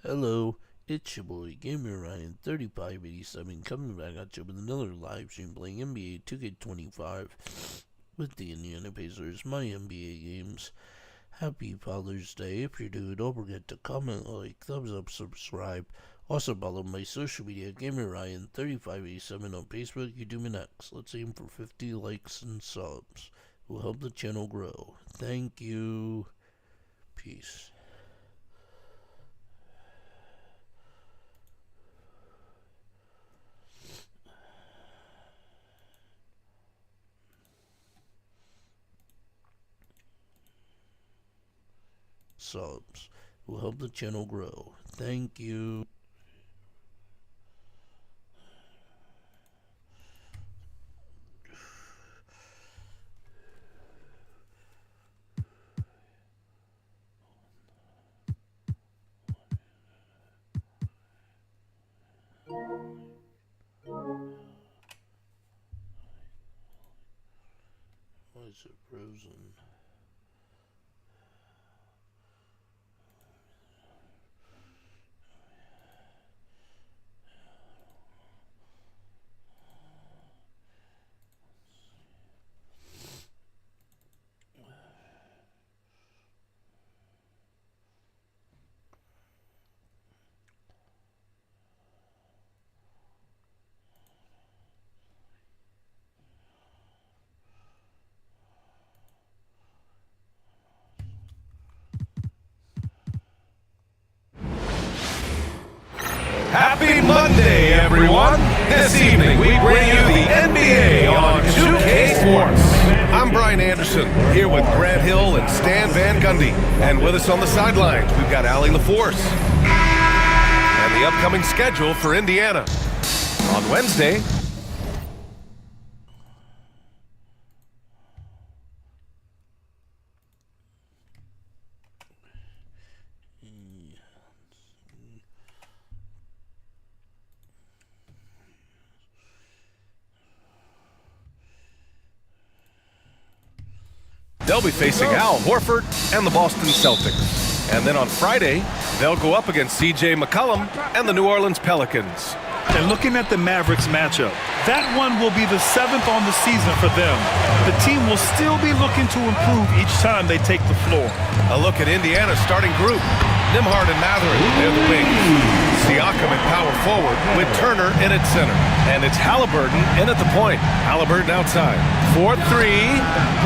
Hello, it's your boy Gamer Ryan 3587 coming back at you with another live stream playing NBA 2K25 with the Indiana Pacers, my NBA games. Happy Father's Day. If you're new, don't forget to comment, like, thumbs up, subscribe. Also follow my social media Gamer Ryan 3587 on Facebook, YouTube, and X. Let's aim for 50 likes and subs. It will help the channel grow. Thank you. Peace. Subs will help the channel grow. Thank you. Why is it frozen? Happy Monday, everyone! This evening, we bring you the NBA on 2K Sports. I'm Brian Anderson, here with Grant Hill and Stan Van Gundy. And with us on the sidelines, we've got Allie LaForce. And the upcoming schedule for Indiana. On Wednesday, they'll be facing Al Horford and the Boston Celtics. And then on Friday, they'll go up against C.J. McCollum and the New Orleans Pelicans. And looking at the Mavericks matchup, that one will be the 7th on the season for them. The team will still be looking to improve each time they take the floor. A look at Indiana's starting group. Nimhard and Mathurin, they're the wings. Siakam at power forward with Turner in at center. And it's Halliburton in at the point. Halliburton outside. 4-3.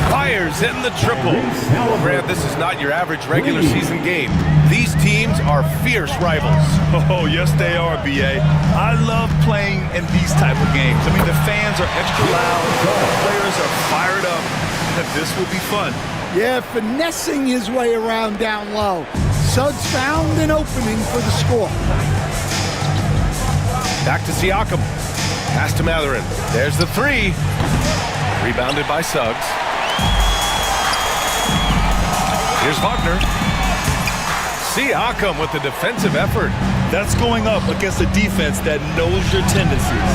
Fires in the triple. Grant, this is not your average regular season game. These teams are fierce rivals. Oh, yes, they are, B.A. I love playing in these type of games. I mean, the fans are extra loud, the players are fired up, and this will be fun. Yeah, finessing his way around down low. Suggs found an opening for the score. Back to Siakam. Pass to Mathurin. There's the three. Rebounded by Suggs. Here's Wagner. Siakam with the defensive effort. That's going up against a defense that knows your tendencies.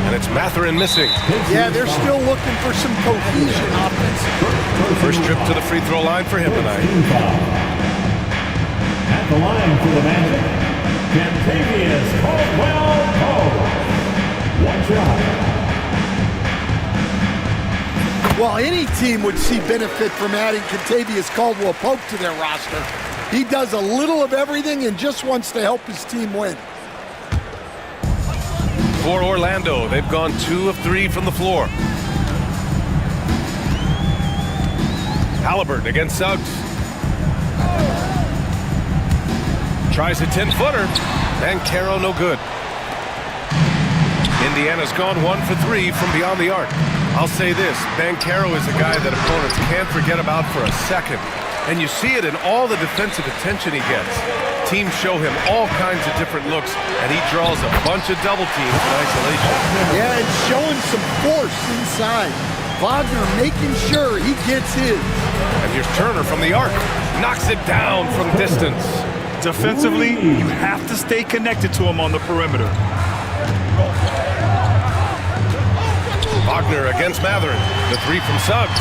And it's Mathurin missing. Yeah, they're still looking for some cohesion offensively. First trip to the free throw line for him tonight. At the line for the Magic, Kentavious Caldwell-Pope. One shot. Well, any team would see benefit from adding Kentavious Caldwell-Pope to their roster. He does a little of everything and just wants to help his team win. For Orlando, they've gone 2 of 3 from the floor. Halliburton against Suggs. Tries a 10-footer. Banchero no good. Indiana's gone 1 for 3 from beyond the arc. I'll say this, Banchero is a guy that opponents can't forget about for a second. And you see it in all the defensive attention he gets. Teams show him all kinds of different looks, and he draws a bunch of double teams in isolation. Yeah, and showing some force inside. Wagner making sure he gets his. And here's Turner from the arc. Knocks it down from distance. Defensively, you have to stay connected to him on the perimeter. Wagner against Mathurin. The three from Suggs.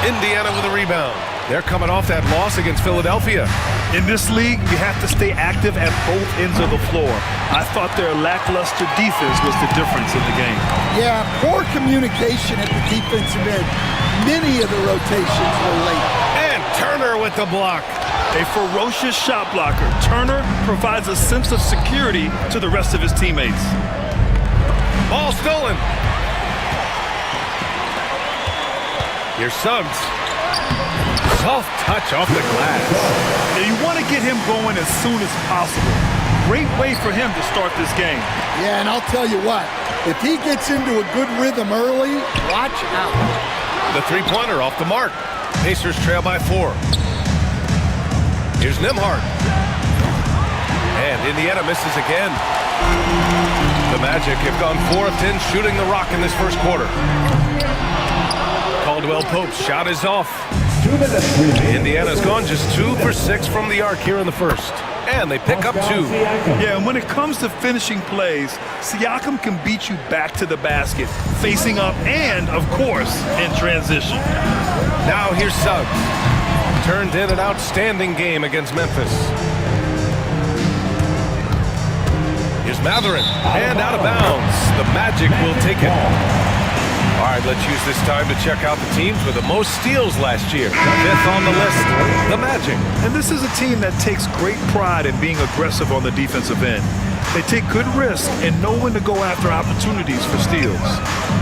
Indiana with a rebound. They're coming off that loss against Philadelphia. In this league, you have to stay active at both ends of the floor. I thought their lackluster defense was the difference in the game. Yeah, poor communication at the defensive end. Many of the rotations were late. And Turner with the block. A ferocious shot blocker, Turner provides a sense of security to the rest of his teammates. Ball stolen. Here's Suggs. Soft touch off the glass. Now you want to get him going as soon as possible. Great way for him to start this game. Yeah, and I'll tell you what, if he gets into a good rhythm early, watch out. The three-pointer off the mark. Pacers trail by 4. Here's Nembhard. And Indiana misses again. The Magic have gone 4 of 10 shooting the rock in this first quarter. Caldwell Pope's shot is off. 2 minutes remaining. Indiana's gone just 2 for 6 from the arc here in the first. And they pick up 2. Yeah, and when it comes to finishing plays, Siakam can beat you back to the basket, facing up and, of course, in transition. Now here's Suggs. Turned in an outstanding game against Memphis. Here's Mathurin. And out of bounds. The Magic will take it. All right, let's use this time to check out the teams with the most steals last year. 5th on the list, the Magic. And this is a team that takes great pride in being aggressive on the defensive end. They take good risks and know when to go after opportunities for steals.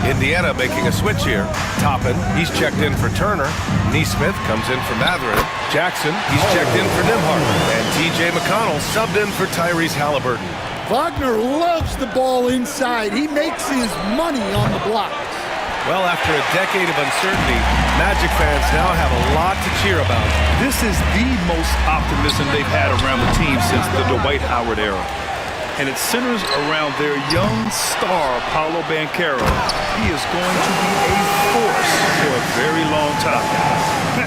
Indiana making a switch here. Toppin, he's checked in for Turner. Neesmith comes in for Mathurin. Jackson, he's checked in for Nembhard. And T.J. McConnell subbed in for Tyrese Halliburton. Wagner loves the ball inside. He makes his money on the blocks. Well, after a decade of uncertainty, Magic fans now have a lot to cheer about. This is the most optimism they've had around the team since the Dwight Howard era. And it centers around their young star, Paolo Banchero. He is going to be a force for a very long time.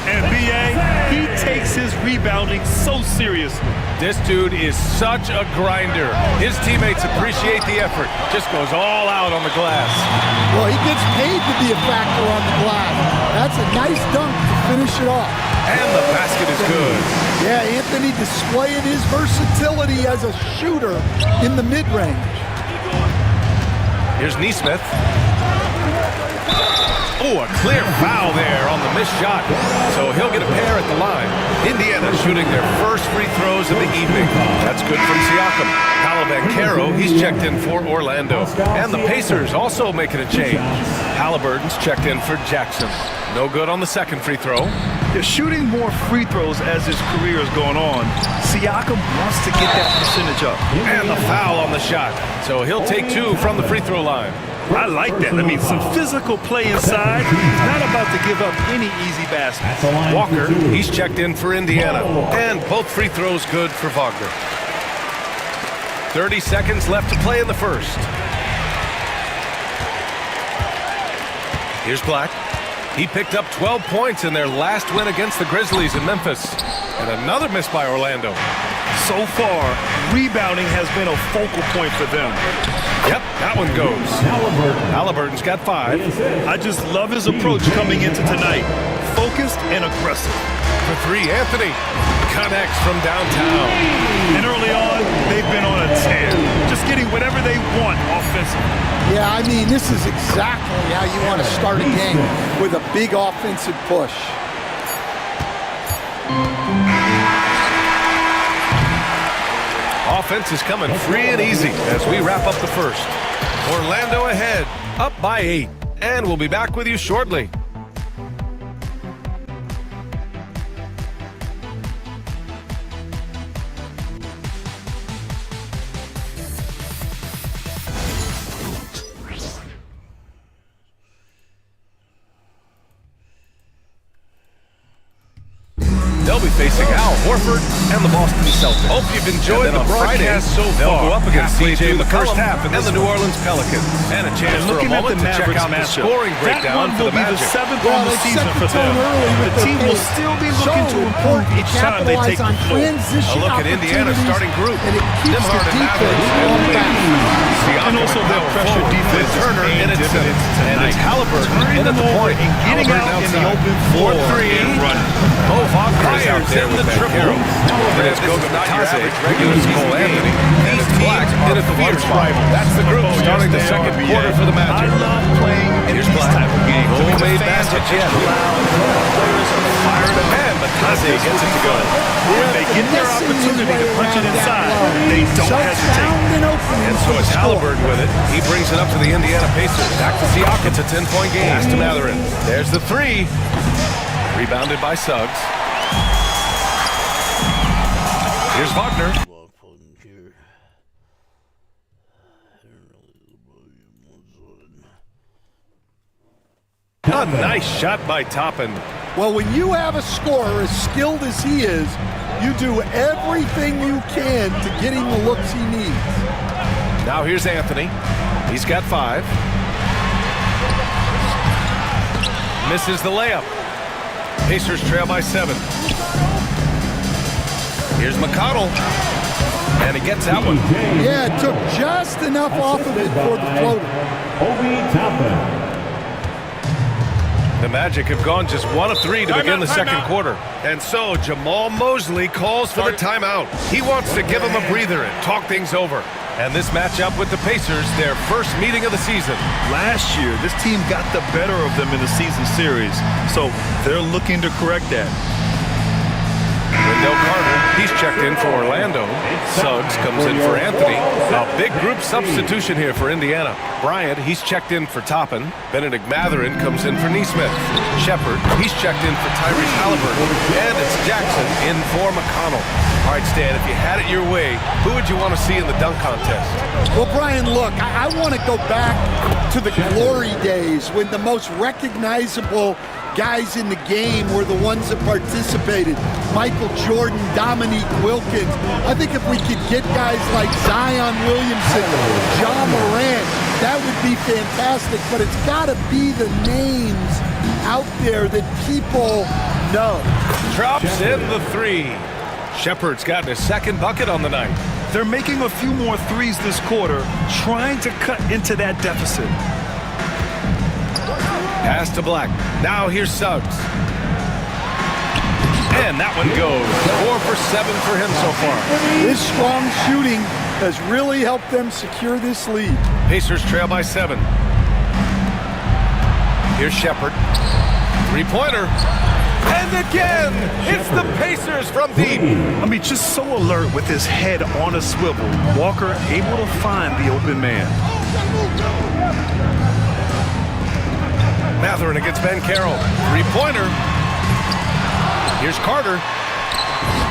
And B.A., he takes his rebounding so seriously. This dude is such a grinder. His teammates appreciate the effort. Just goes all out on the glass. Well, he gets paid to be a factor on the glass. That's a nice dunk to finish it off. And the basket is good. Yeah, Anthony displaying his versatility as a shooter in the mid-range. Here's Neesmith. Oh, a clear foul there on the missed shot. So he'll get a pair at the line. Indiana shooting their first free throws of the evening. That's good from Siakam. Paolo Banchero, he's checked in for Orlando. And the Pacers also making a change. Halliburton's checked in for Jackson. No good on the second free throw. They're shooting more free throws as his career is going on. Siakam wants to get that percentage up. And the foul on the shot. So he'll take 2 from the free throw line. I like that. I mean, some physical play inside. Not about to give up any easy baskets. Walker, he's checked in for Indiana. And both free throws good for Wagner. 30 seconds left to play in the first. Here's Black. He picked up 12 points in their last win against the Grizzlies in Memphis. And another miss by Orlando. So far, rebounding has been a focal point for them. Yep, that one goes. Halliburton's got 5. I just love his approach coming into tonight. Focused and aggressive. For 3, Anthony connects from downtown. And early on, they've been on a tear. Just getting whatever they want offensively. Yeah, I mean, this is exactly how you want to start a game, with a big offensive push. Offense is coming free and easy as we wrap up the first. Orlando ahead, up by 8. And we'll be back with you shortly. they'll be facing Al Horford and the Boston Celtics. Hope you've enjoyed the broadcast so far. They'll go up against CJ McCollum and the New Orleans Pelicans. And a chance for a moment to check out the scoring breakdown for the Magic. That one will be the 7th on the season for them. The team will still be looking to improve each time they take the floor. A look at Indiana's starting group. And it keeps the defense on back. And also their pressure defense is Turner in its dividends and it's tonight. Halliburton in Turning at them the over point. and getting out in the open floor and running. Mo Wagner is out there in the triple. And it's Goga Bitadze, regular Cole Anthony. And it's Black in at the one spot. That's the group starting the second quarter for the Magic. I love playing in these type of games. Homemade basket yet. Players are fired up. And Bitadze gets it to go. When they get their opportunity to punch it inside, they don't hesitate. And so it's Halliburton with it. He brings it up to the Indiana Pacers. Back to Siakam. It's a 10-point game. Pass to Mathurin. There's the three. Rebounded by Suggs. Here's Wagner. A nice shot by Toppin. Well, when you have a scorer as skilled as he is, you do everything you can to get him the looks he needs. Now here's Anthony. He's got 5. Misses the layup. Pacers trail by 7. Here's McConnell. And he gets that one. Yeah, it took just enough off of it for the floater. Obi Toppin. The Magic have gone just 1 of 3 to begin the second quarter. And so Jamal Mosley calls for the timeout. He wants to give him a breather and talk things over. And this matchup with the Pacers, their first meeting of the season. Last year, this team got the better of them in the season series, so they're looking to correct that. Wendell Carter, he's checked in for Orlando. Suggs comes in for Anthony. A big group substitution here for Indiana. Bryant, he's checked in for Toppin. Benedict Mathurin comes in for Nesmith. Shepard, he's checked in for Tyrese Halliburton. And it's Jackson in for McConnell. All right, Stan, if you had it your way, who would you want to see in the dunk contest? Well, Brian, look, I want to go back to the glory days when the most recognizable guys in the game were the ones that participated. Michael Jordan, Dominique Wilkins. I think if we could get guys like Zion Williamson, Ja Morant, that would be fantastic, but it's got to be the names out there that people know. Drops in the 3. Shepard's gotten his second bucket on the night. They're making a few more threes this quarter, trying to cut into that deficit. Pass to Black. Now here's Suggs. And that one goes. 4 for 7 for him so far. This strong shooting has really helped them secure this lead. Pacers trail by 7. Here's Shepard. 3-pointer. And again, it's the Pacers from deep. I mean, just so alert with his head on a swivel. Walker able to find the open man. Mathurin against Ben Carroll. 3-pointer. Here's Carter.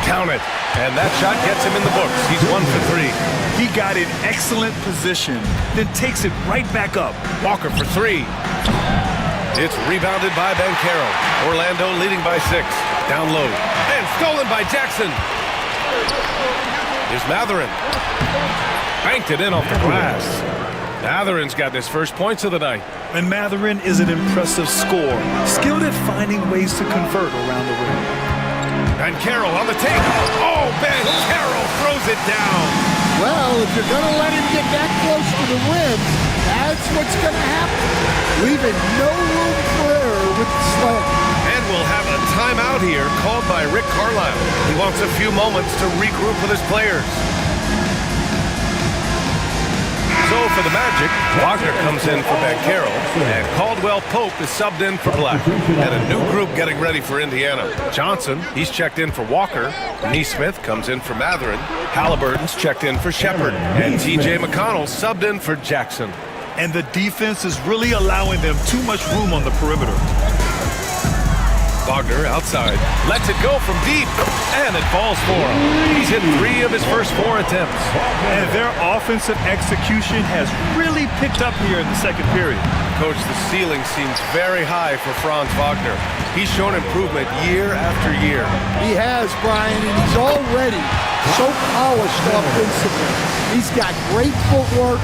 Count it. And that shot gets him in the books. He's 1 for 3. He got in excellent position, then takes it right back up. Walker for 3. It's rebounded by Ben Carroll. Orlando leading by 6. Down low. And stolen by Jackson. Here's Mathurin. Banked it in off the glass. Mathurin's got his first points of the night. And Mathurin is an impressive scorer, skilled at finding ways to convert around the rim. And Carroll on the take. Oh, Ben Carroll throws it down. Well, if you're going to let him get that close to the rim, that's what's going to happen. Leaving no room for error with the slam. And we'll have a timeout here called by Rick Carlisle. He wants a few moments to regroup with his players. So for the Magic, Wagner comes in for Ben Carroll, and Caldwell Pope is subbed in for Black. And a new group getting ready for Indiana. Johnson, he's checked in for Walker. Nesmith comes in for Mathurin. Halliburton's checked in for Shepard. And TJ McConnell subbed in for Jackson. And the defense is really allowing them too much room on the perimeter. Wagner outside, lets it go from deep, and it falls for him. He's hit 3 of his first 4 attempts. And their offensive execution has really picked up here in the second period. Coach, the ceiling seems very high for Franz Wagner. He's shown improvement year after year. He has, Brian, and he's already so polished offensively. He's got great footwork,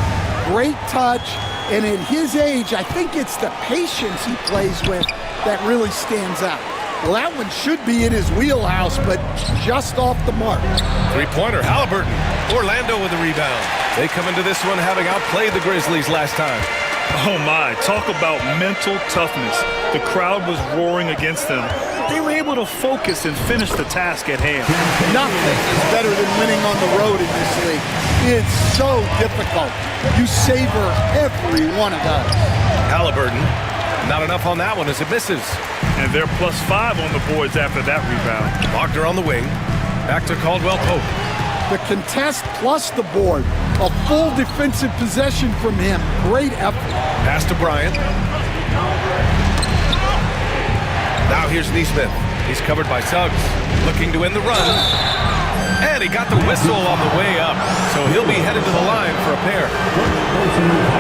great touch, and at his age, I think it's the patience he plays with that really stands out. Well, that one should be in his wheelhouse, but just off the mark. Three-pointer, Halliburton. Orlando with the rebound. They come into this one having outplayed the Grizzlies last time. Oh my, talk about mental toughness. The crowd was roaring against them. They were able to focus and finish the task at hand. Nothing is better than winning on the road in this league. It's so difficult. You savor every one of those. Halliburton, not enough on that one as it misses. And they're +5 on the boards after that rebound. Wagner on the wing. Back to Caldwell Pope. The contest plus the board. A full defensive possession from him. Great effort. Pass to Bryant. Now here's Neesmith. He's covered by Suggs. Looking to win the run. And he got the whistle on the way up. So he'll be headed to the line for a pair.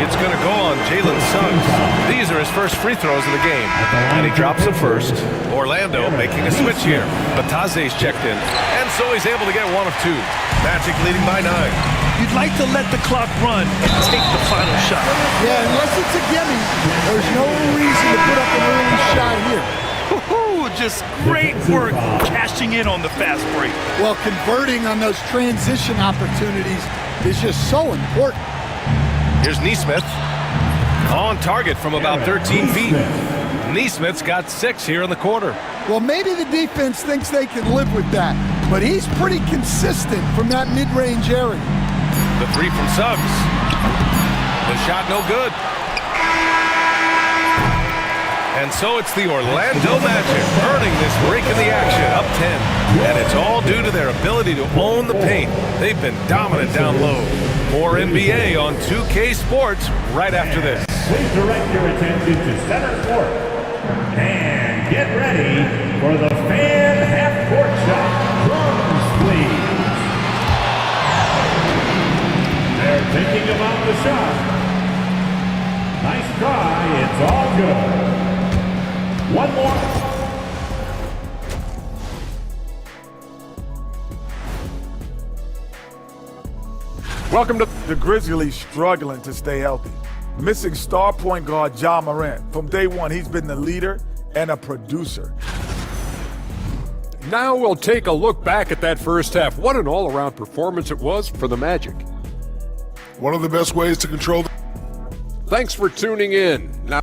It's going to go on Jalen Suggs. These are his first free throws of the game. And he drops them first. Orlando making a switch here. Bataze's checked in. And so he's able to get 1 of 2. Magic leading by 9. You'd like to let the clock run and take the final shot. Yeah, unless it's a gimme, there's no reason to put up an early shot here. Just great work cashing in on the fast break. Well, converting on those transition opportunities is just so important. Here's Neesmith. On target from about 13 feet. Neesmith's got 6 here in the quarter. Well, maybe the defense thinks they can live with that, but he's pretty consistent from that mid-range area. The 3 from Suggs. The shot no good. And so it's the Orlando Magic earning this break in the action, up 10. And it's all due to their ability to own the paint. They've been dominant down low. More NBA on 2K Sports right after this. Please direct your attention to center court. And get ready for the fan half-court shot. Drums, please. They're thinking about the shot. Nice try. It's all good. One more. Welcome to the Grizzlies struggling to stay healthy. Missing star point guard Ja Morant. From day one, he's been the leader and a producer. Now we'll take a look back at that first half. What an all-around performance it was for the Magic. One of the best ways to control the... Thanks for tuning in. Now,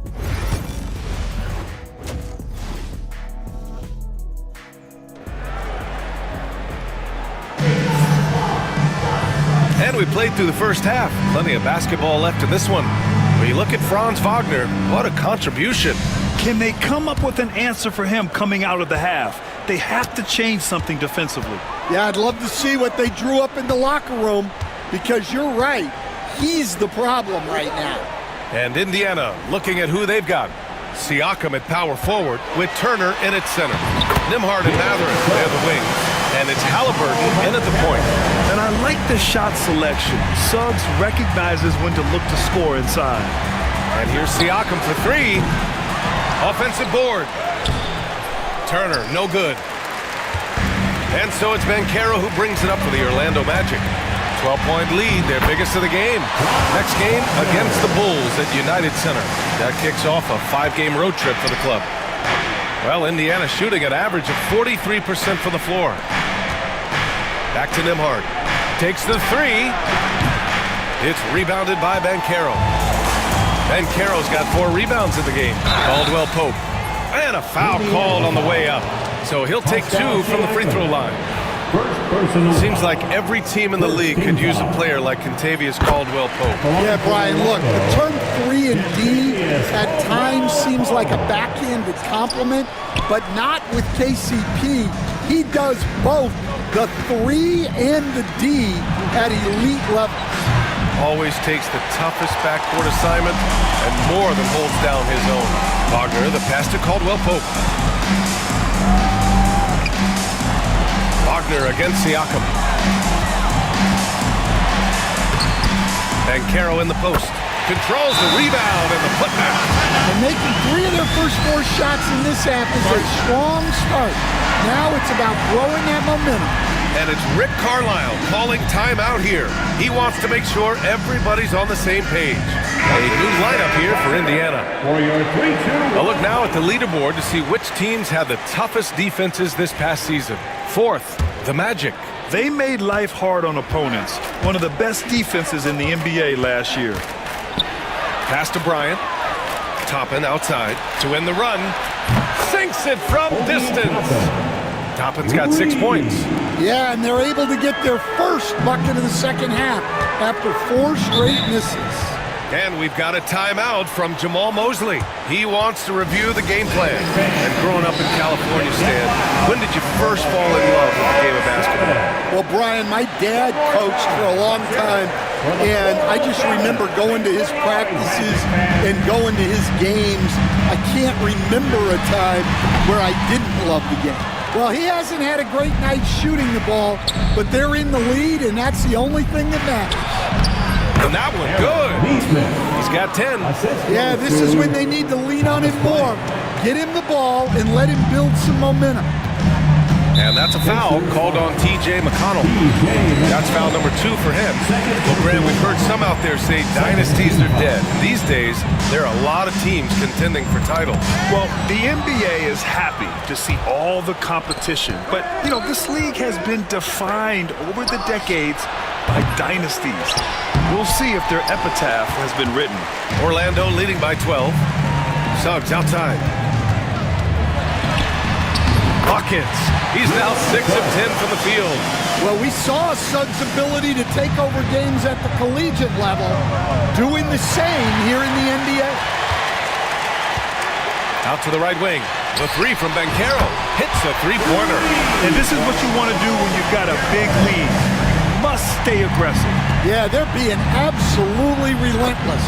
And we played through the first half. Plenty of basketball left in this one. When you look at Franz Wagner, what a contribution. Can they come up with an answer for him coming out of the half? They have to change something defensively. Yeah, I'd love to see what they drew up in the locker room, because you're right. He's the problem right now. And Indiana looking at who they've got. Siakam at power forward with Turner in at center. Nembhard and Mathurin, they're the wings. And it's Halliburton in at the point. And I like the shot selection. Suggs recognizes when to look to score inside. And here's Siakam for 3. Offensive board. Turner, no good. And so it's Banchero who brings it up for the Orlando Magic. 12-point lead, their biggest of the game. Next game against the Bulls at United Center. That kicks off a 5-game road trip for the club. Well, Indiana shooting an average of 43% from the floor. Back to Nembhard. Takes the 3. It's rebounded by Banchero. Banchero's got 4 rebounds in the game. Caldwell Pope. And a foul called on the way up. So he'll take 2 from the free throw line. Seems like every team in the league could use a player like Kentavious Caldwell Pope. Yeah, Brian, look, the term 3 and D at times seems like a backhanded compliment, but not with KCP. He does both the 3 and the D at elite levels. Always takes the toughest backcourt assignment and more than holds down his own. Wagner, the pass to Caldwell Pope. Wagner against Siakam. Banchero in the post. Controls the rebound and the putback. And making 3 of their first 4 shots in this half is a strong start. Now it's about growing that momentum. And it's Rick Carlisle calling timeout here. He wants to make sure everybody's on the same page. A new lineup here for Indiana. For your 3-2. A look now at the leaderboard to see which teams had the toughest defenses this past season. 4th, the Magic. They made life hard on opponents. One of the best defenses in the NBA last year. Pass to Bryant. Toppin outside to win the run. Sinks it from distance. Toppin's got 6 points. Yeah, and they're able to get their first bucket of the second half after 4 straight misses. And we've got a timeout from Jamal Mosley. He wants to review the game plan. And growing up in California, Stan, when did you first fall in love with the game of basketball? Well, Brian, my dad coached for a long time, and I just remember going to his practices and going to his games. I can't remember a time where I didn't love the game. Well, he hasn't had a great night shooting the ball, but they're in the lead, and that's the only thing that matters. And that one good. He's got 10. Yeah, this is when they need to lean on it more. Get him the ball and let him build some momentum. And that's a foul called on T.J. McConnell. That's foul number 2 for him. Well, Graham, we've heard some out there say dynasties are dead. These days, there are a lot of teams contending for titles. Well, the NBA is happy to see all the competition. But, you know, this league has been defined over the decades by dynasties. We'll see if their epitaph has been written. Orlando leading by 12. Suggs outside. Buckets. He's now 6 of 10 from the field. Well, we saw Suggs' ability to take over games at the collegiate level, doing the same here in the NBA. Out to the right wing. The 3 from Banchero. Hits a 3-pointer. And this is what you want to do when you've got a big lead. Must stay aggressive. Yeah, they're being absolutely relentless,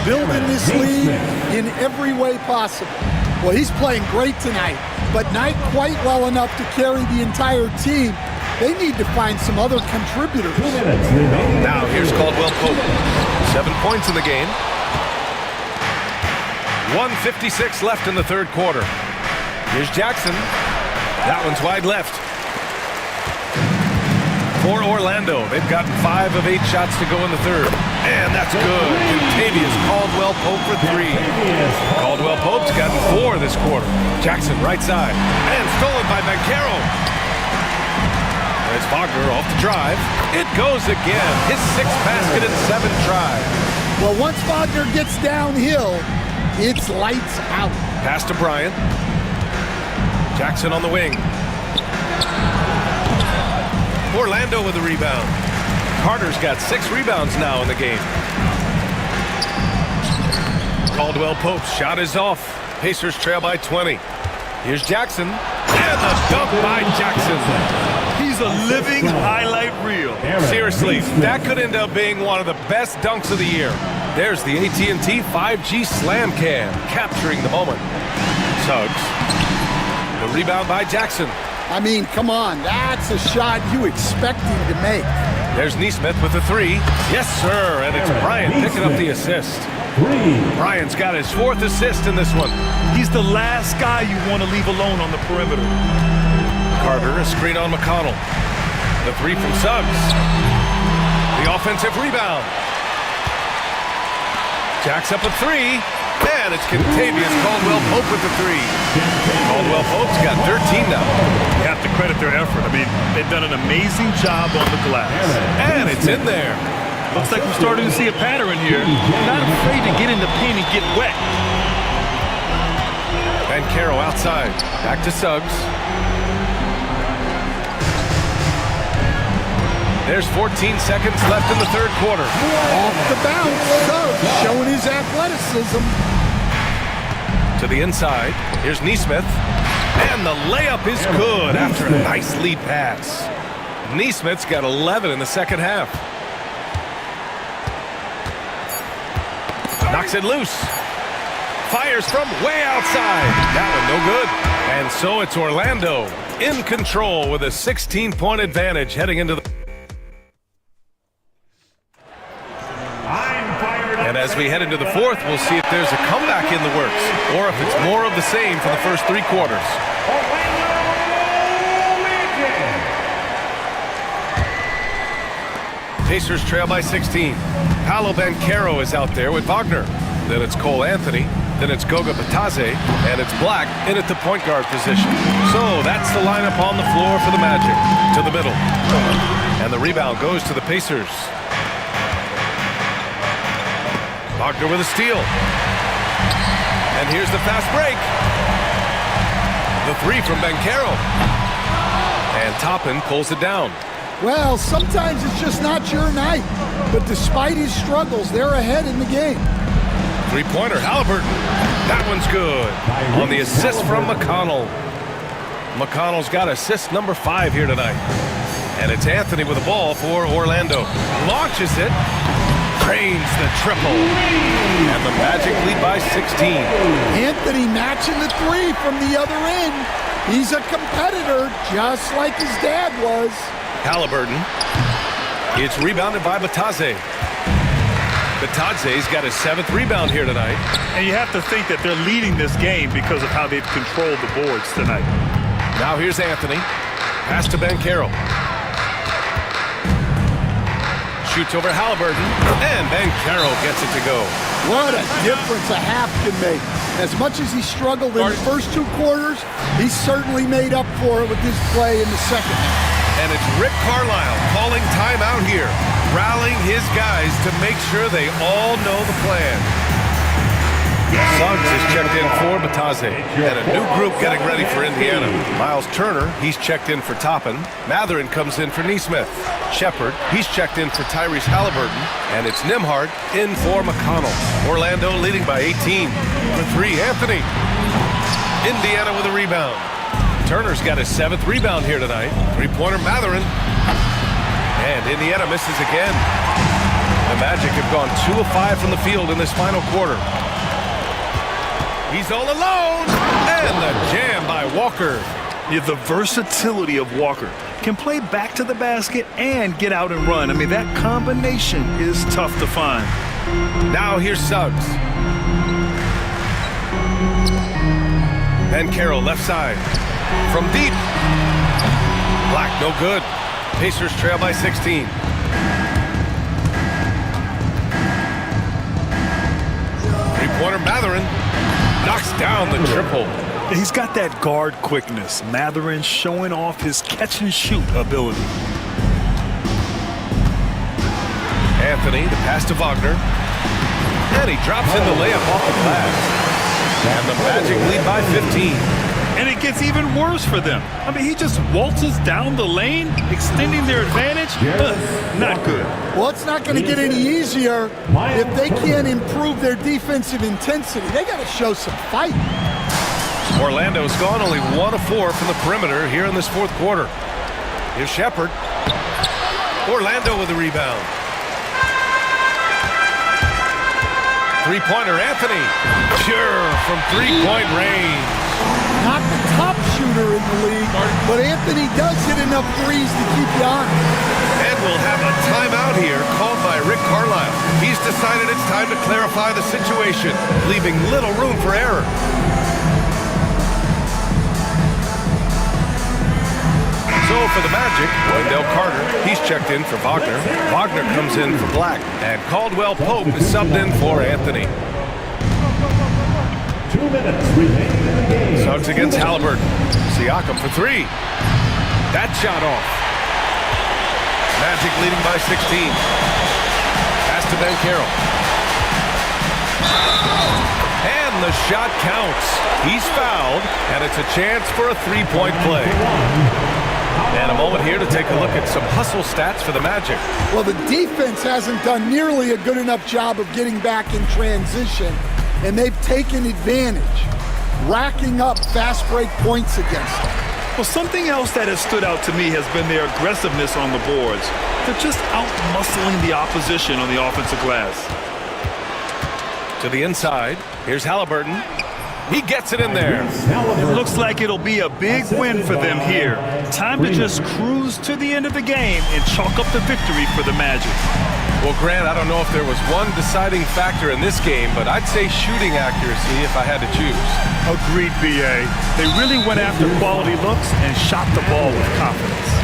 building this lead in every way possible. Well, he's playing great tonight, but not quite well enough to carry the entire team. They need to find some other contributors. Now here's Caldwell Pope. 7 points in the game. 1:56 left in the third quarter. Here's Jackson. That one's wide left. For Orlando, they've gotten 5 of 8 shots to go in the third. And that's good. Contavious Caldwell Pope for 3. Caldwell Pope's gotten 4 this quarter. Jackson right side. And stolen by Banchero. There's Wagner off the drive. It goes again. His 6th basket in 7 tries. Well, once Wagner gets downhill, it's lights out. Pass to Bryant. Jackson on the wing. Orlando with the rebound. Carter's got 6 rebounds now in the game. Caldwell Pope's shot is off. Pacers trail by 20. Here's Jackson. And the dunk by Jackson. He's a living highlight reel. Seriously, that could end up being one of the best dunks of the year. There's the AT&T 5G Slam Cam, capturing the moment. Suggs. The rebound by Jackson. I mean, come on, that's a shot you expect him to make. There's Neesmith with the 3. Yes, sir, and it's Bryant picking up the assist. Bryant's got his 4th assist in this one. He's the last guy you want to leave alone on the perimeter. Carter, a screen on McConnell. The 3 from Suggs. The offensive rebound. Jacks up a 3. And it's Contavious Caldwell Pope with the 3. Caldwell Pope's got 13 now. You have to credit their effort. I mean, they've done an amazing job on the glass. And it's in there. Looks like we're starting to see a pattern here. Not afraid to get in the paint and get wet. Banchero outside. Back to Suggs. There's 14 seconds left in the third quarter. Off the bounce, Suggs showing his athleticism. To the inside. Here's Neesmith. And the layup is good after a nice lead pass. Neesmith's got 11 in the second half. Knocks it loose. Fires from way outside. That one no good. And so it's Orlando in control with a 16-point advantage heading into the... And as we head into the fourth, we'll see if there's a comeback in the works or if it's more of the same for the first three quarters. Pacers trail by 16. Paolo Banchero is out there with Wagner. Then it's Cole Anthony. Then it's Goga Bitadze. And it's Black in at the point guard position. So that's the lineup on the floor for the Magic. To the middle. And the rebound goes to the Pacers. Wagner with a steal. And here's the fast break. The three from Banchero. And Toppin pulls it down. Well, sometimes it's just not your night. But despite his struggles, they're ahead in the game. Three-pointer, Haliburton. That one's good. On the assist from McConnell. McConnell's got assist number 5 here tonight. And it's Anthony with the ball for Orlando. Launches it. Cranes the triple. And the Magic lead by 16. Anthony matching the three from the other end. He's a competitor, just like his dad was. Haliburton. It's rebounded by Bitadze. Bitadze's got his 7th rebound here tonight. And you have to think that they're leading this game because of how they've controlled the boards tonight. Now here's Anthony. Pass to Banchero. Shoots over Haliburton. And Banchero gets it to go. What a difference a half can make. As much as he struggled in the first 2 quarters, he certainly made up for it with this play in the second half. And it's Rick Carlisle calling timeout here, rallying his guys to make sure they all know the plan. Suggs is checked in for Bitadze, and a new group getting ready for Indiana. Miles Turner, he's checked in for Toppin. Mathurin comes in for Nesmith. Shepard, he's checked in for Tyrese Haliburton, and it's Nembhard in for McConnell. Orlando leading by 18. For 3, Anthony. Indiana with a rebound. Turner's got his 7th rebound here tonight. Three-pointer Mathurin. And Indiana misses again. The Magic have gone 2 of 5 from the field in this final quarter. He's all alone. And the jam by Walker. Yeah, the versatility of Walker. Can play back to the basket and get out and run. I mean, that combination is tough to find. Now here's Suggs. Banchero left side. From deep. Black, no good. Pacers trail by 16. Three-pointer Mathurin knocks down the triple. He's got that guard quickness. Mathurin showing off his catch-and-shoot ability. Anthony, the pass to Wagner. And he drops in the layup off the glass. And the Magic lead by 15. And it gets even worse for them. I mean, he just waltzes down the lane, extending their advantage. Not good. Well, it's not going to get any easier if they can't improve their defensive intensity. They got to show some fight. Orlando's gone only 1 of 4 from the perimeter here in this fourth quarter. Here's Shepard. Orlando with the rebound. Three-pointer Anthony. Pure from three-point range. Not the top shooter in the league, but Anthony does hit enough threes to keep you honest. And we'll have a timeout here called by Rick Carlisle. He's decided it's time to clarify the situation, leaving little room for error. So for the Magic, Wendell Carter, he's checked in for Wagner. Wagner comes in for Black. And Caldwell Pope is subbed in for Anthony. 2 minutes remaining in the game. Suggs against Haliburton. Siakam for 3. That shot off. Magic leading by 16. Pass to Banchero. And the shot counts. He's fouled, and it's a chance for a three-point play. And a moment here to take a look at some hustle stats for the Magic. Well, the defense hasn't done nearly a good enough job of getting back in transition, and they've taken advantage, racking up fast break points against them. Well, something else that has stood out to me has been their aggressiveness on the boards. They're just out-muscling the opposition on the offensive glass. To the inside, here's Haliburton. He gets it in there. It looks like it'll be a big win for them here. Time to just cruise to the end of the game and chalk up the victory for the Magic. Well, Grant, I don't know if there was one deciding factor in this game, but I'd say shooting accuracy if I had to choose. Agreed, B.A. They really went after quality looks and shot the ball with confidence.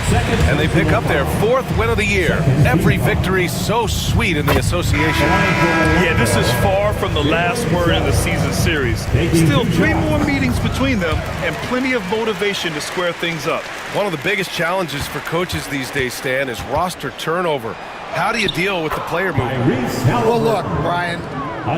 And they pick up their 4th win of the year. Every victory so sweet in the association. Yeah, this is far from the last word in the season series. Still 3 more meetings between them and plenty of motivation to square things up. One of the biggest challenges for coaches these days, Stan, is roster turnover. How do you deal with the player movement? Well, look, Brian,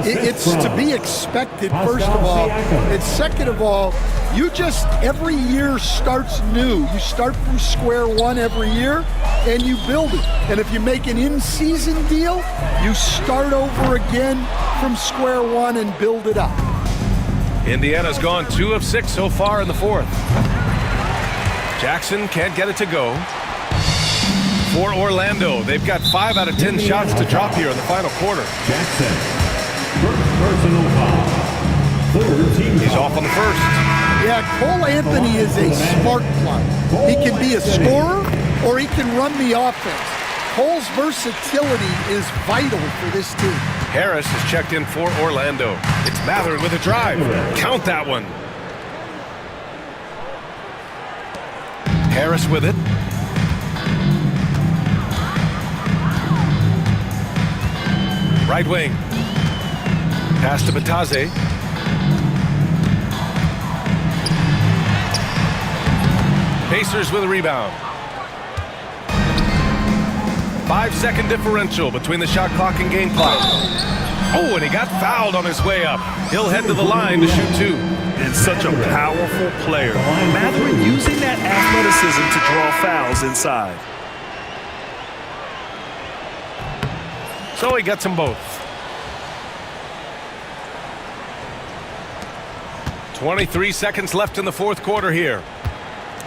it's to be expected, first of all. And second of all, you just, every year starts new. You start from square one every year, and you build it. And if you make an in-season deal, you start over again from square one and build it up. Indiana's gone 2 of 6 so far in the 4th. Jackson can't get it to go. For Orlando, they've got 5 out of 10 shots to drop here in the final quarter. Jackson, first personal foul. 3rd team He's off on the first. Yeah, Cole Anthony is a spark plug. He can be a scorer or he can run the offense. Cole's versatility is vital for this team. Harris has checked in for Orlando. It's Mathurin with a drive. Count that one. Harris with it. Right wing. Pass to Bataze. Pacers with a rebound. 5-second differential between the shot clock and game clock. Oh, and he got fouled on his way up. He'll head to the line to shoot 2. And such a powerful player. Mathurin using that athleticism to draw fouls inside. So he gets them both. 23 seconds left in the 4th quarter here.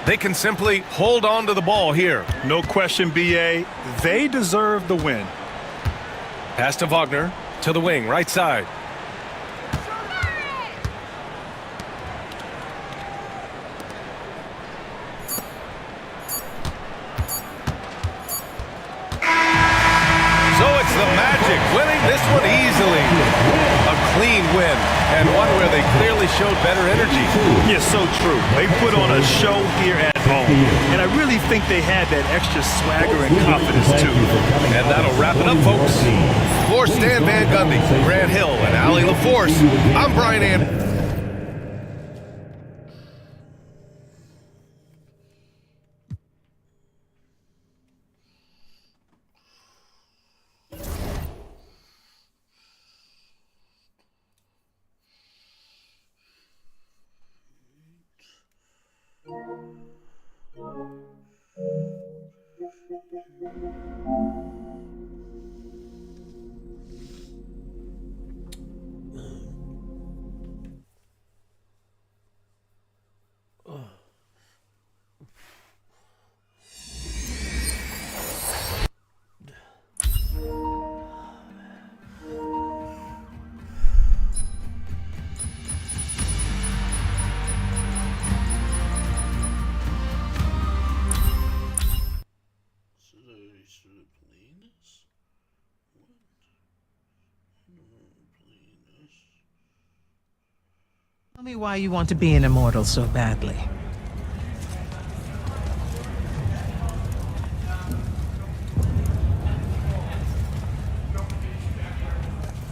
They can simply hold on to the ball here. No question, B.A. They deserve the win. Pass to Wagner, to the wing, right side. So it's the Magic winning this one easily. A clean win, and one where they clearly showed better energy. Yeah, so true. They put on a show here at home, and I really think they had that extra swagger and confidence, too. And that'll wrap it up, folks. For Stan Van Gundy, Grant Hill, and Allie LaForce, I'm Brian Anderson. Tell me why you want to be an immortal so badly.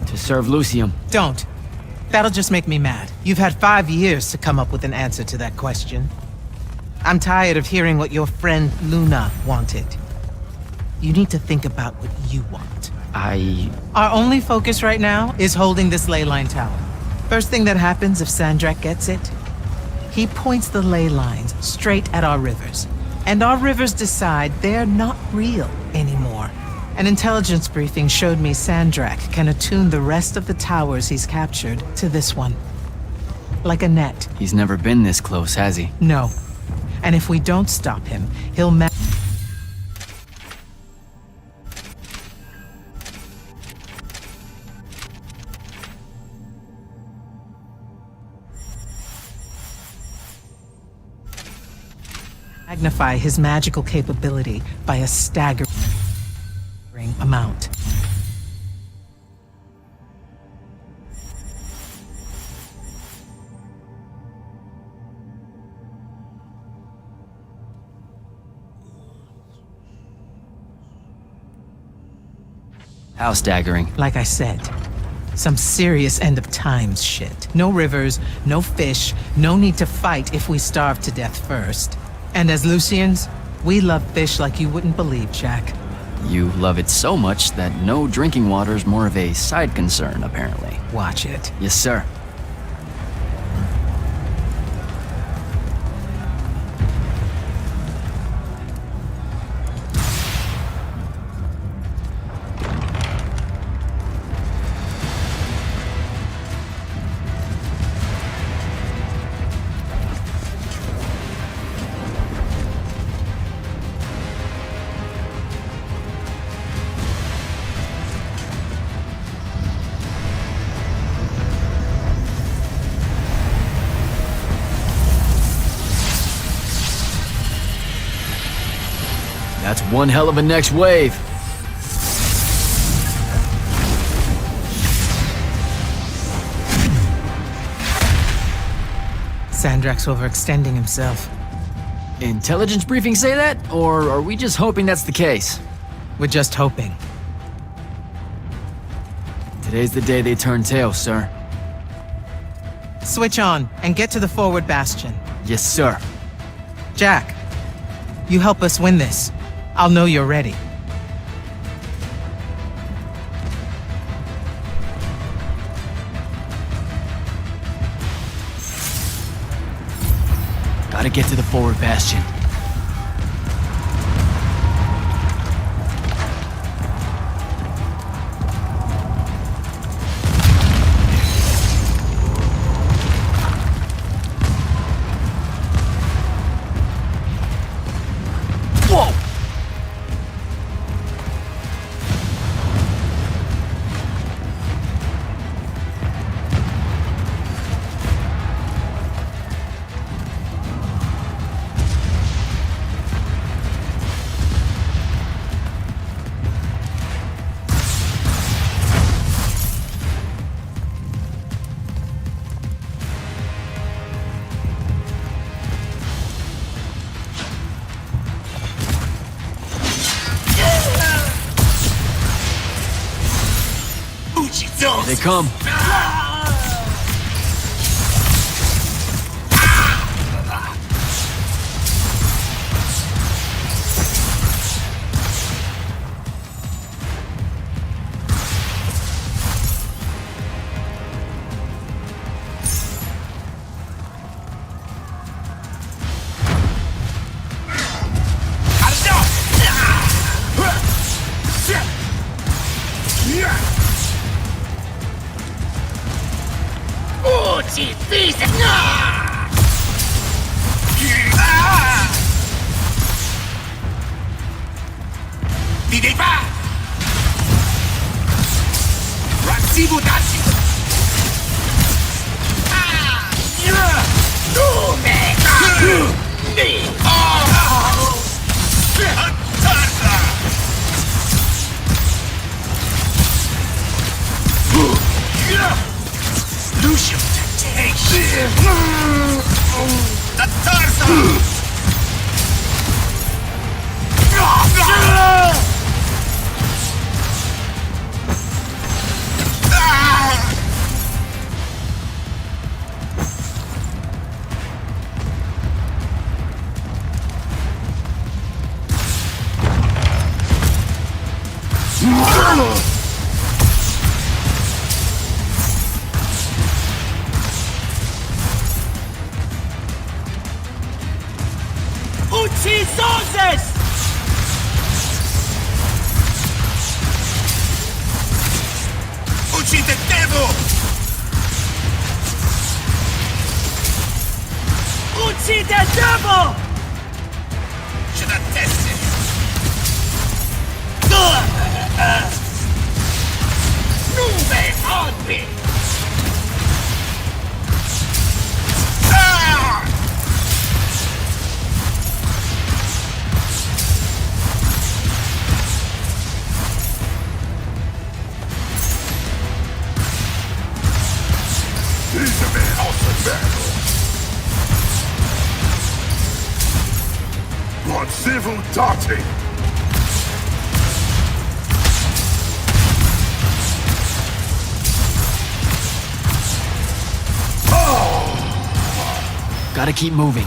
To serve Lucium. Don't. That'll just make me mad. You've had 5 years to come up with an answer to that question. I'm tired of hearing what your friend Luna wanted. You need to think about what you want. Our only focus right now is holding this ley line tower. First thing that happens if Sandrak gets it, he points the ley lines straight at our rivers. And our rivers decide they're not real anymore. An intelligence briefing showed me Sandrak can attune the rest of the towers he's captured to this one. Like a net. He's never been this close, has he? No. And if we don't stop him, he'll Magnify his magical capability by a staggering amount. How staggering? Like I said, some serious end of times shit. No rivers, no fish, no need to fight if we starve to death first. And as Lucians, we love fish like you wouldn't believe, Jack. You love it so much that no drinking water is more of a side concern, apparently. Watch it. Yes, sir. That's one hell of a next wave. Sandrak's overextending himself. Intelligence briefings say that? Or are we just hoping that's the case? We're just hoping. Today's the day they turn tail, sir. Switch on and get to the forward bastion. Yes, sir. Jack, you help us win this. I'll know you're ready. Gotta get to the forward bastion. Whoa! Here they come. Civil darting. Gotta keep moving.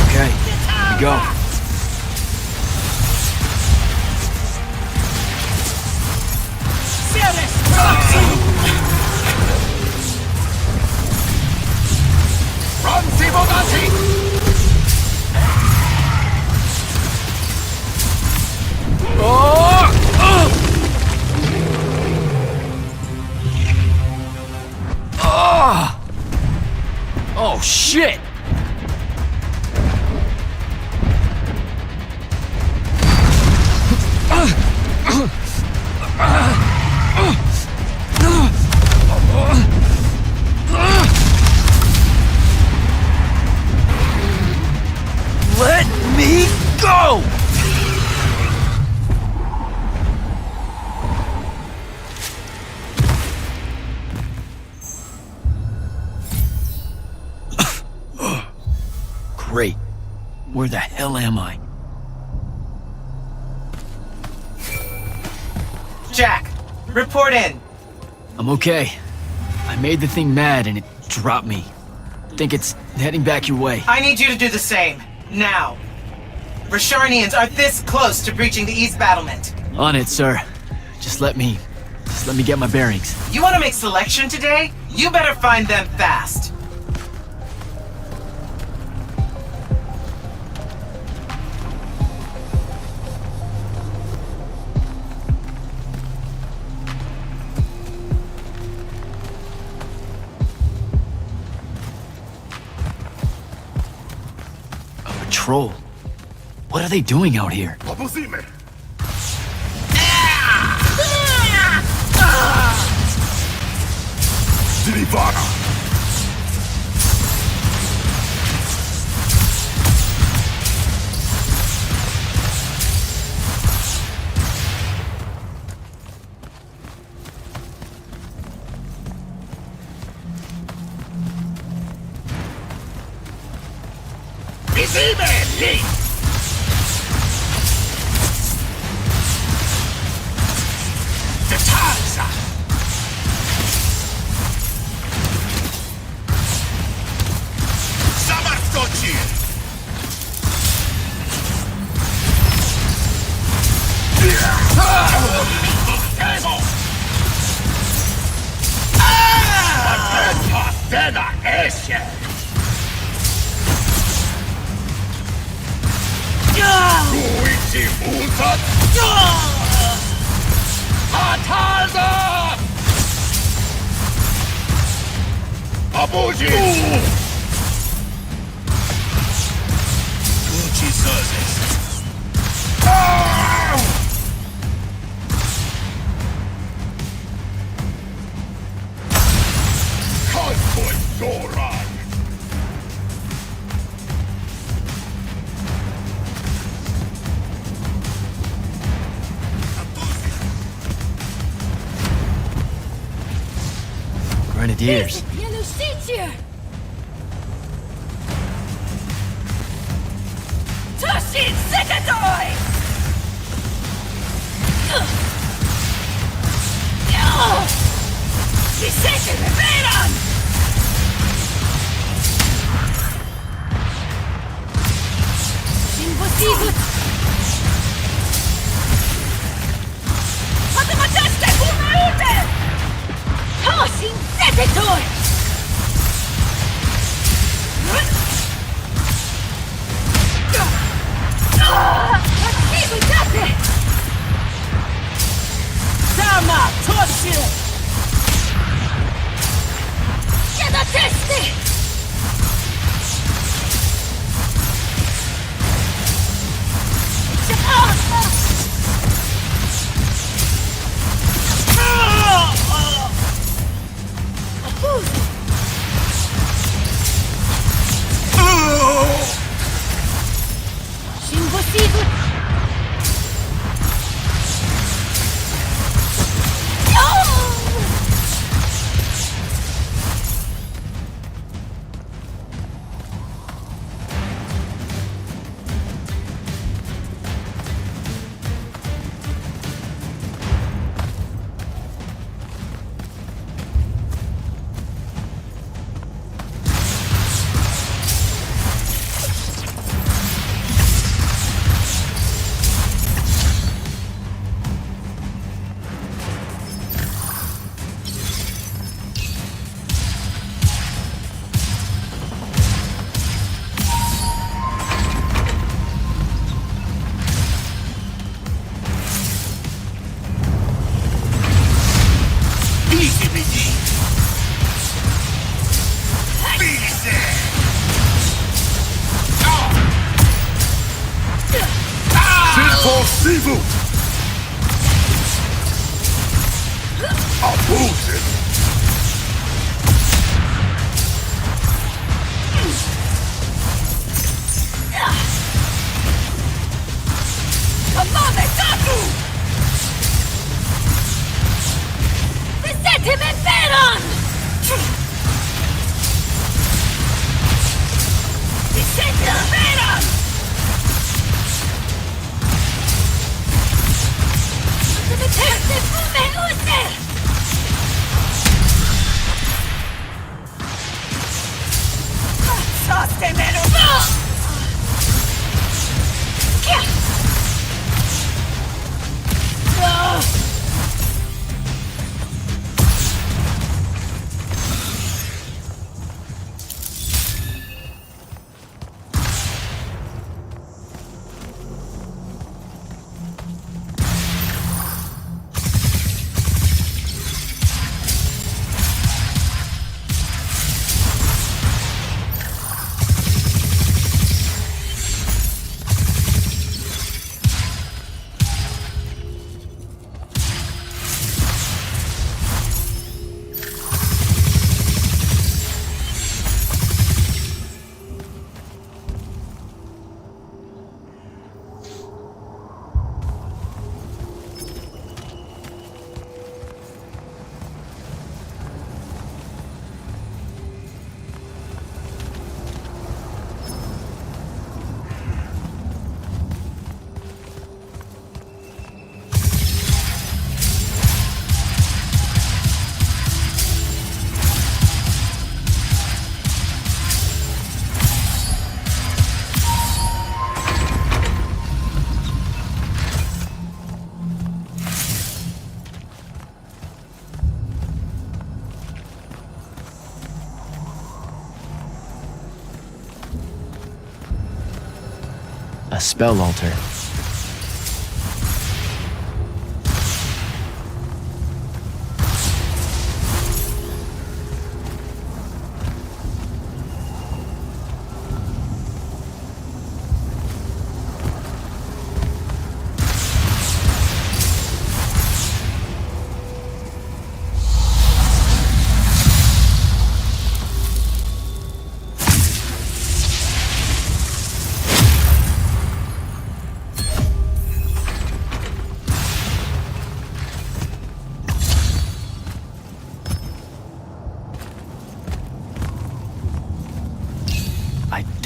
Okay, here we go. Oh, shit! Let me go! Great. Where the hell am I? Jack, report in. I'm okay. I made the thing mad and it dropped me. Think it's heading back your way. I need you to do the same. Now. Rasharnians are this close to breaching the East Battlement. On it, sir. Just let me get my bearings. You want to make selection today? You better find them fast. Patrol. What are they doing out here? Grenadiers. Toshin Sekatoi! Shiseki Reveran! Impossível! Matemataste Bumaute! Toshin Sekatoi! Sama Toshi! Get a testy! Impossível! Sivu! Bullshit! Amame Taku! Reset him in Veron! Reset him in Veron! Teste Fume Use! Saste Mero! A spell altar.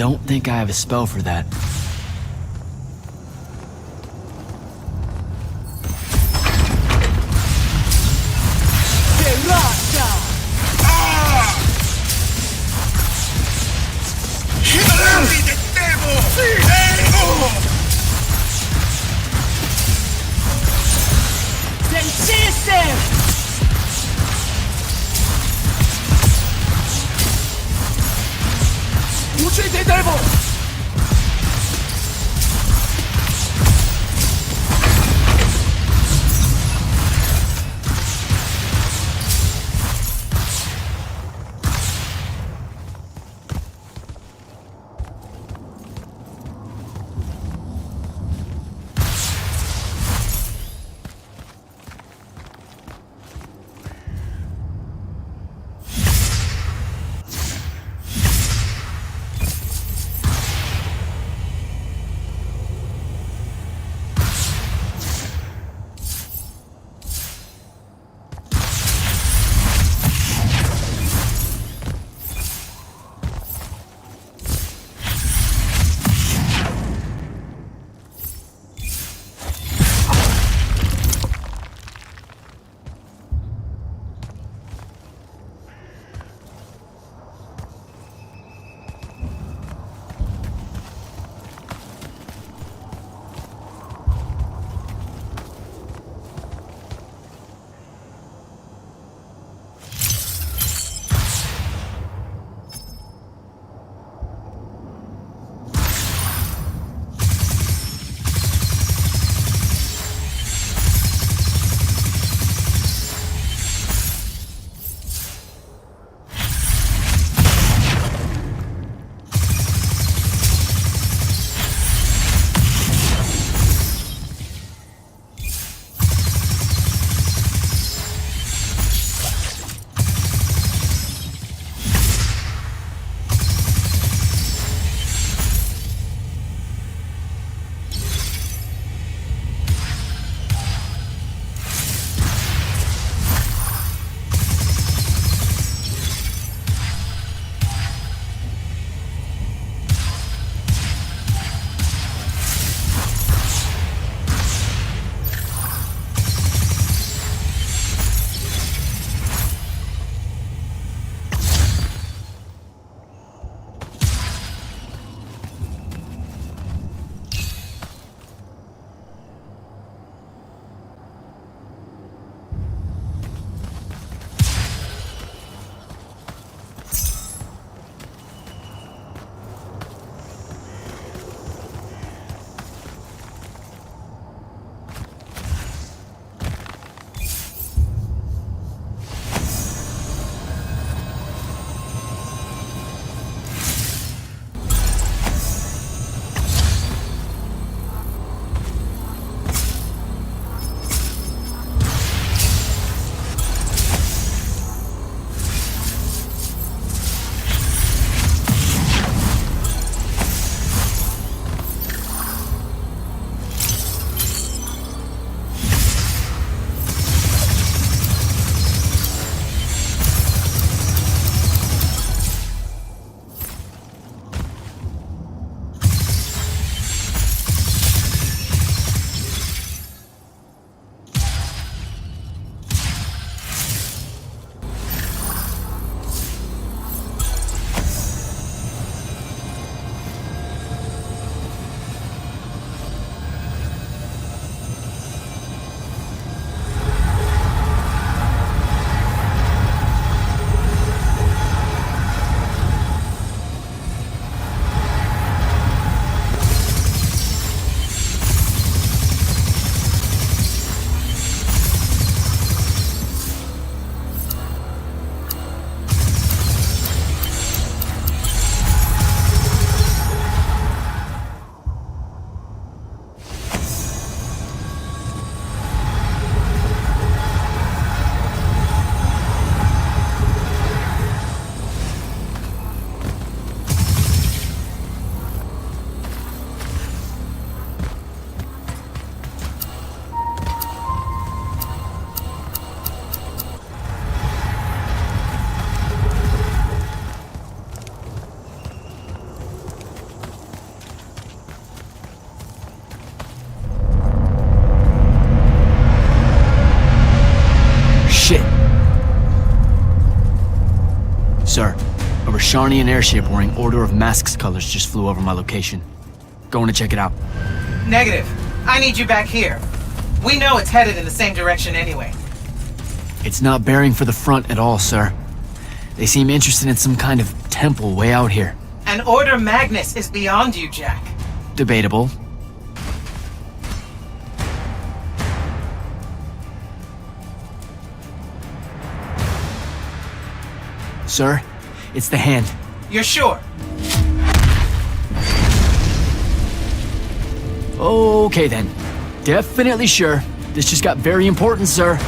don't think I have a spell for that. Sir, a Rashanian airship wearing Order of Masks colors just flew over my location. Going to check it out. Negative. I need you back here. We know it's headed in the same direction anyway. It's not bearing for the front at all, sir. They seem interested in some kind of temple way out here. An Order Magnus is beyond you, Jack. Debatable. Sir, it's the hand. You're sure? Okay then. Definitely sure. This just got very important, sir.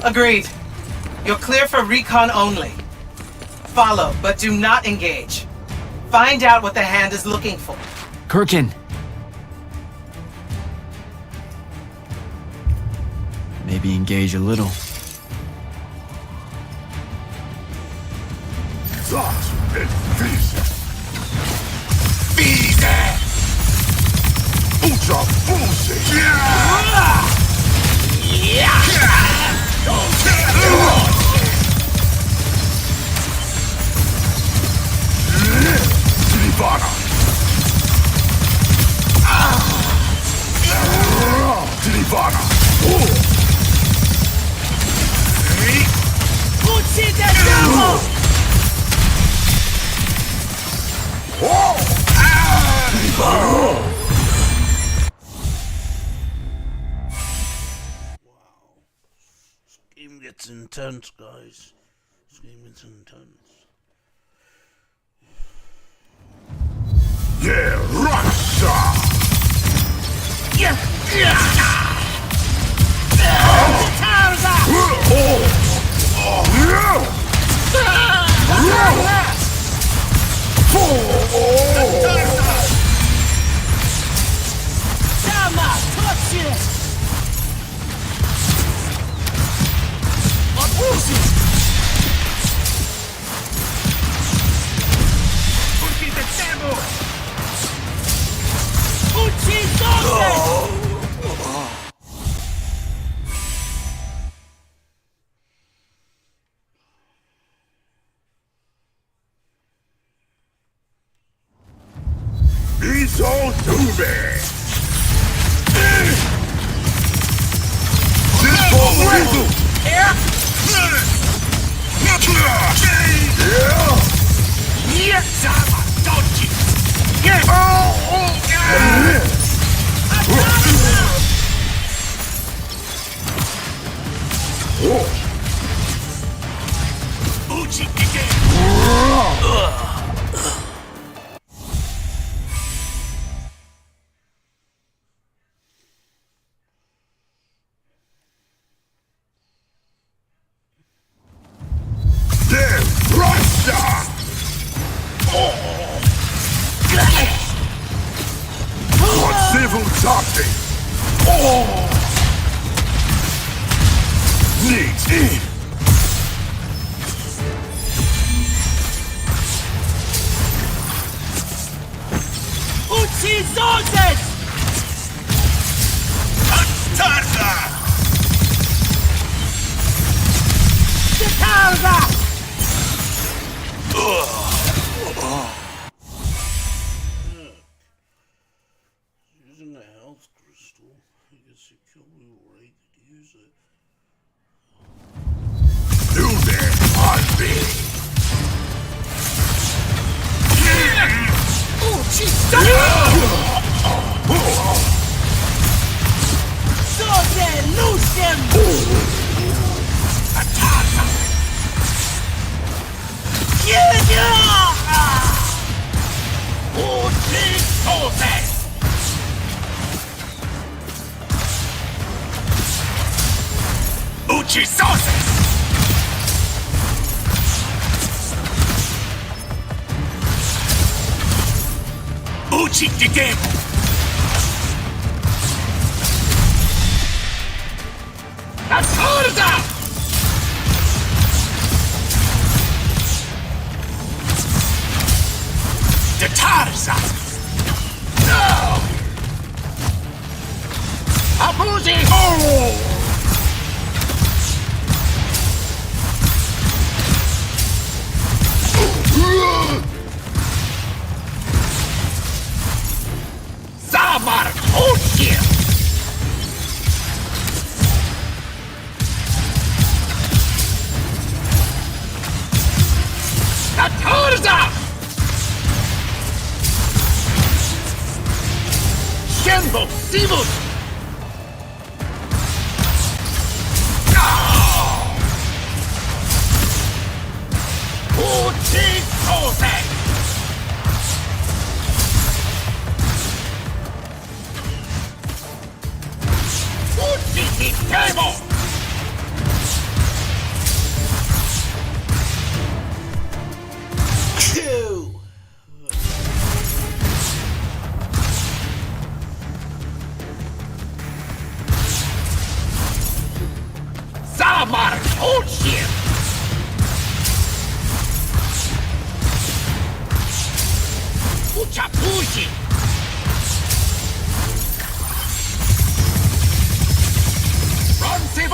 Agreed. You're clear for recon only. Follow, but do not engage. Find out what the hand is looking for. Kirkin. Maybe engage a little. Game gets intense, guys. This game gets intense. Yeah, Russia! He's all to me! This for lethal! Using a health crystal, I guess you kill me right to use it. Do that on me! Oh, jeez! So then, lose them! Uchi sauces! Uchi Didemo! Atorda! Detarza! No! Abusi! Oh! Samar Ochir! Tatarza! Shenbo Sivus! Uchi Kosei! Uchi Table! Samar Ochir! Uchapushi! Bronze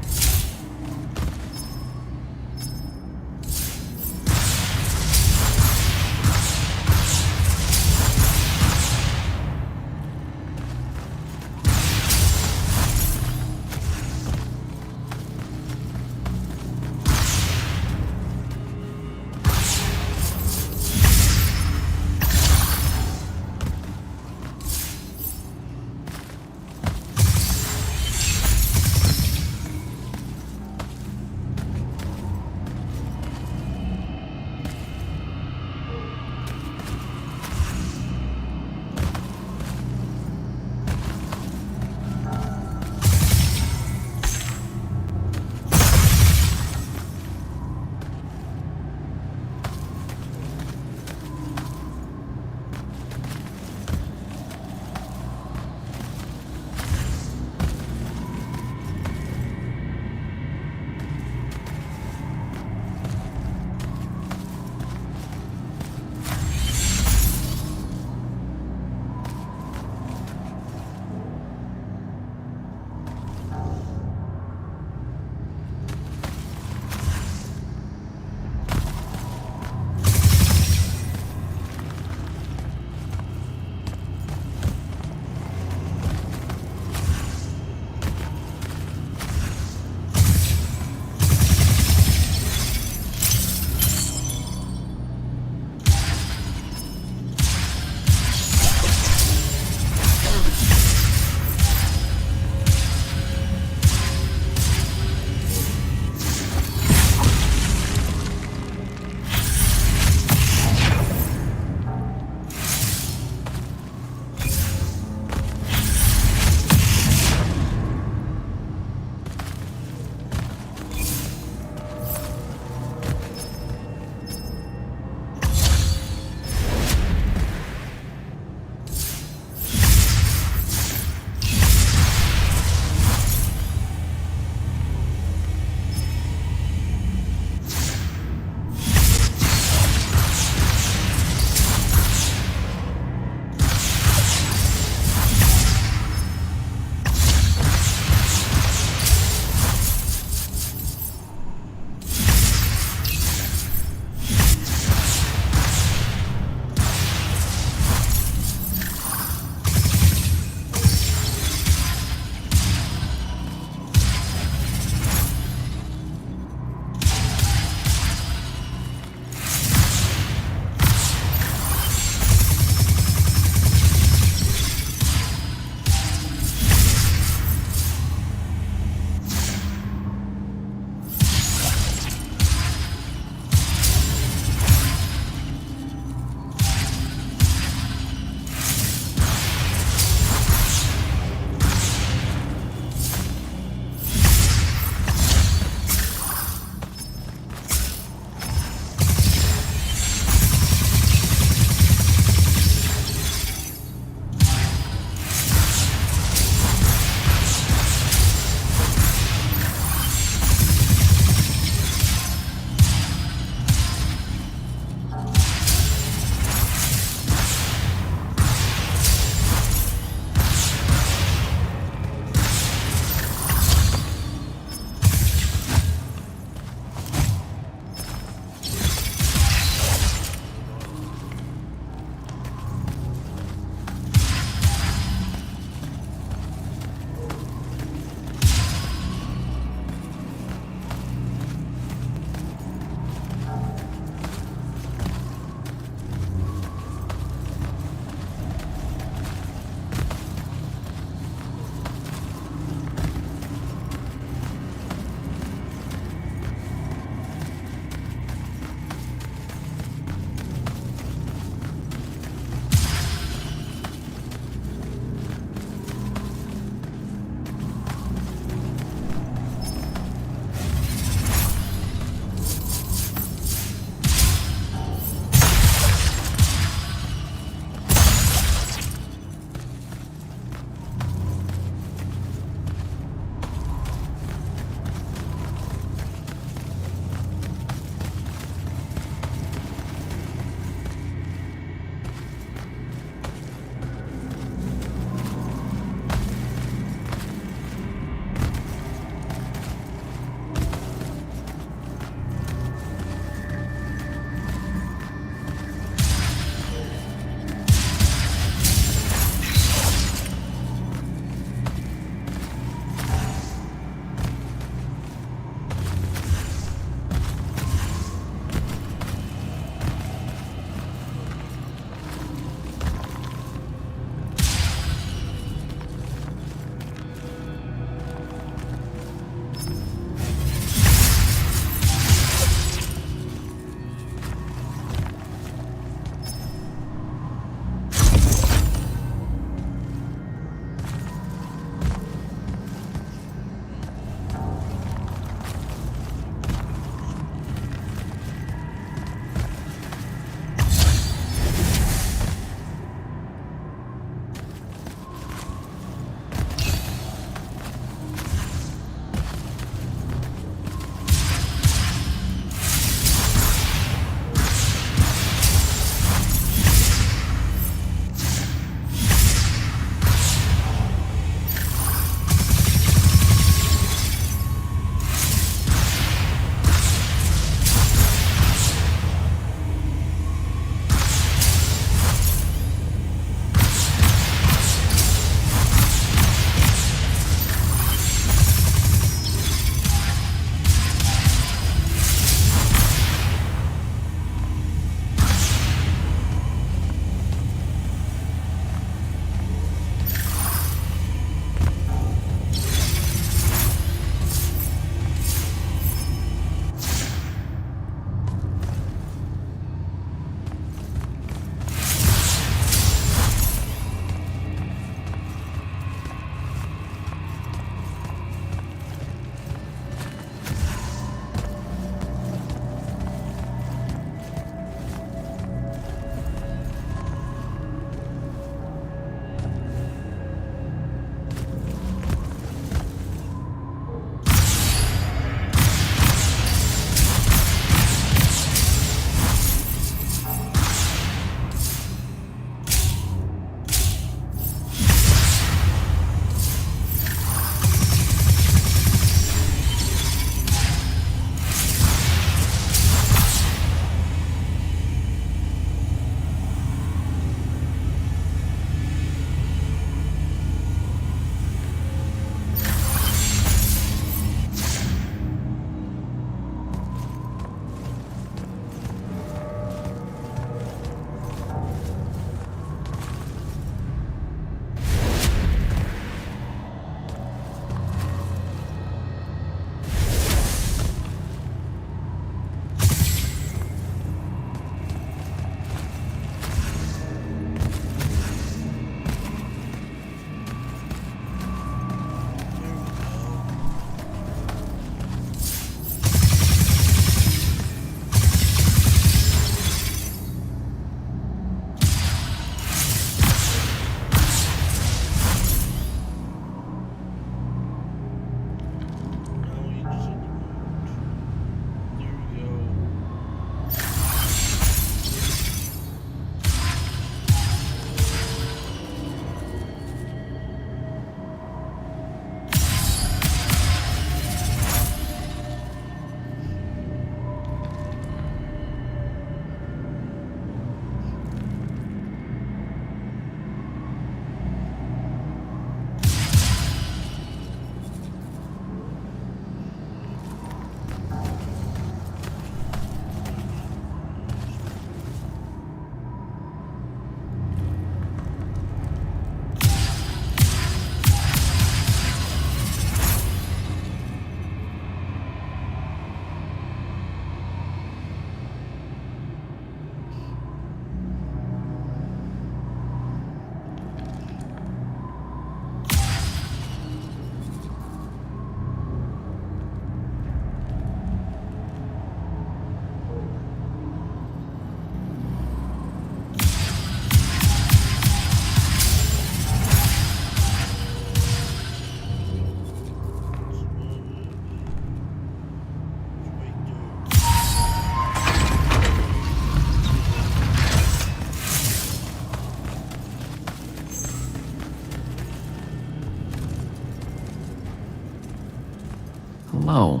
Hello.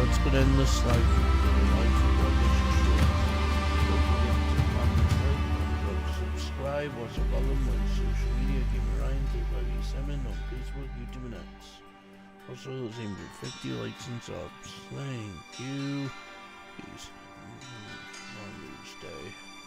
Let's go end this live. Subscribe, also follow my social media, Gamer Ryan 3587 on Facebook, YouTube, and X. Also, let's aim for 50 likes and subs. Thank you. Peace. Mother's Day.